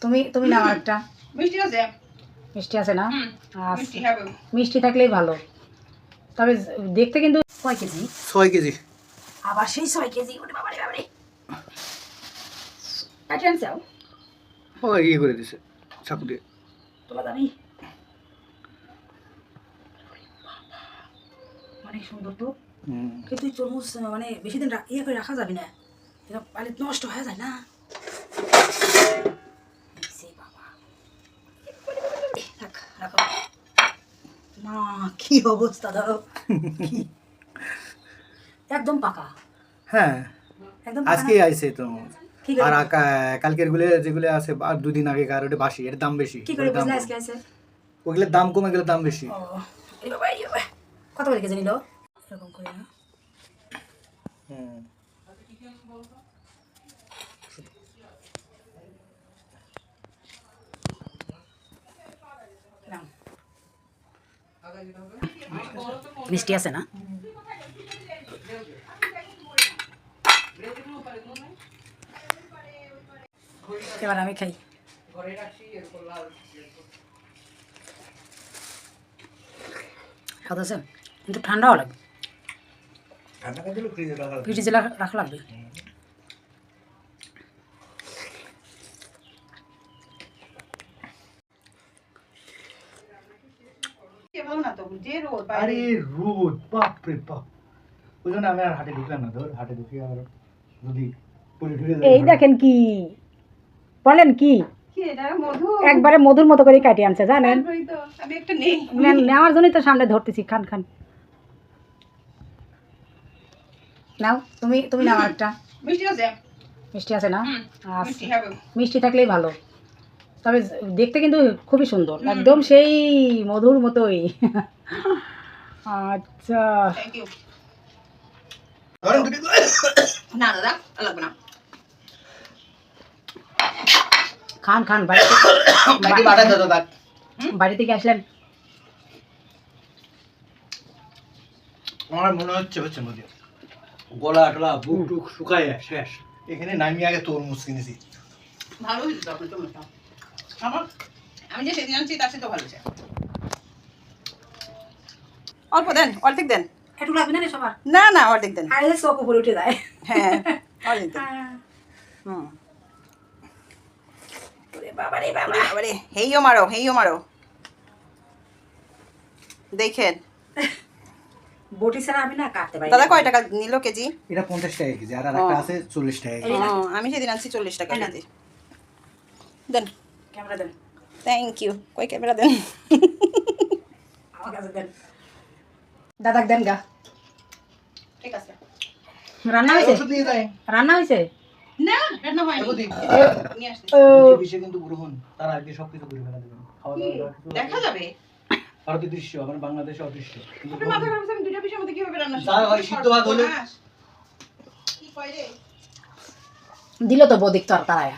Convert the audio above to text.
তুমি তুমি নাও একটা। মিষ্টি আছে? মিষ্টি আছে না? মিষ্টি হবে। মিষ্টি থাকলেই ভালো। তবে দেখতে কিন্তু কয় কেজি? 6 কেজি। আবার সেই 6 কেজি। ওরে বাবারে বাবারে। কাটে আনছাও? হয় ইয়ে করে দিছে চাকু দিয়ে। তোলা যাবি? অনেক সুন্দর তো। কিন্তু এই তরমুজ মানে বেশি দিন ইয়ে করে রাখা যাবে না, এটা পালে নষ্ট হয়ে যায় না। সেই বাবা, থাক রাখো না। কি অবস্থা ধরো, কি একদম পাকা। হ্যাঁ একদম আজকে আইছে তো। কি করে আর কালকের গুলো যেগুলো আছে আর 2 দিন আগে কার ওটা বাসি, এর দাম বেশি। কি করে বুঝলে আজকে আছে? ওগুলোর দাম কমে গেলে দাম বেশি। ও এই বাবা এই বাবা, কত করে কেজি নিল এরকম করে না? নাও। মিষ্টি আছে না? এবার আমি খাই। স্বাদ আছে কিন্তু ঠান্ডাও লাগবে, ফ্রিজে রাখা লাগবে। আরে রোদ বাপরে বাপ, ওই জন্য আমি আর হাটে ঢুকলাম না। ধর হাটে ঢুকে আর যদি এই দেখেন কি বলেন, কি একবারে মধুর মতো করে কাটিয়ে আনছে জানেন। নেওয়ার জন্যই তো সামনে ধরতেছি। খান খান, নাও। তুমি তুমি নাও একটা। মিষ্টি আছে? মিষ্টি আছে না? মিষ্টি হবে। মিষ্টি থাকলেই ভালো। তবে দেখতে কিন্তু খুবই সুন্দর, একদম সেই মধুর মতোই। আচ্ছা থ্যাংক ইউ। না দাদা লাগবে না। খান খান। বাড়ি থেকে আসলেন? আমার মনে হচ্ছে গলা টলা বুক টুক শুকায় শেষ। এখানে নামিয়ে আগে তরমুজ কিনেছি। ভালো হয়েছে আপনি তো মিষ্টি। আমি যে সেদিন আনছি তার সাথে ভালো হয়েছে। অল্প দেন, অর্ধেক দেন। একটু লাগবে না রে সবার? না না অর্ধেক দেন। আর এই চোখ উপরে উঠে যায়। হ্যাঁ অর্ধেক দেন। বাবারে বাবা, বাবারে হেইও মারো, হেইও মারো। দেখেন বটি ছাড়া আমি না কাটতে পারি। দাদা কয় টাকা নিল কেজি? এটা 50 টাকা কেজি, আর একটা আছে 40 টাকা কেজি। আমি সেদিন আনছি 40 টাকা কেজি। দেন ক্যামেরা দেন। Thank you. কই ক্যামেরা দেন? আমার কাছে দেন। দাদাক দেন গা। ঠিক আছে। রান্না হয়েছে? ওষুধ নিয়ে যাই। রান্না হয়েছে? না রান্না হয়নি। নিয়ে আসছি। এই বিষয়ে কিন্তু গ্রহণ তার আগে সবকিছু করে ফেলা দেবেন। খাওয়া দাওয়া দেখা যাবে। ভারতের দৃশ্য, আমার বাংলাদেশে অদৃশ্য। আপনি মাথা খারাপ আমি দুইটা বিষয়ের মধ্যে কিভাবে রান্না যা হয় সিদ্ধ ভাত হলে কি কয় রে? দিল তো বদিক তরকারায়া।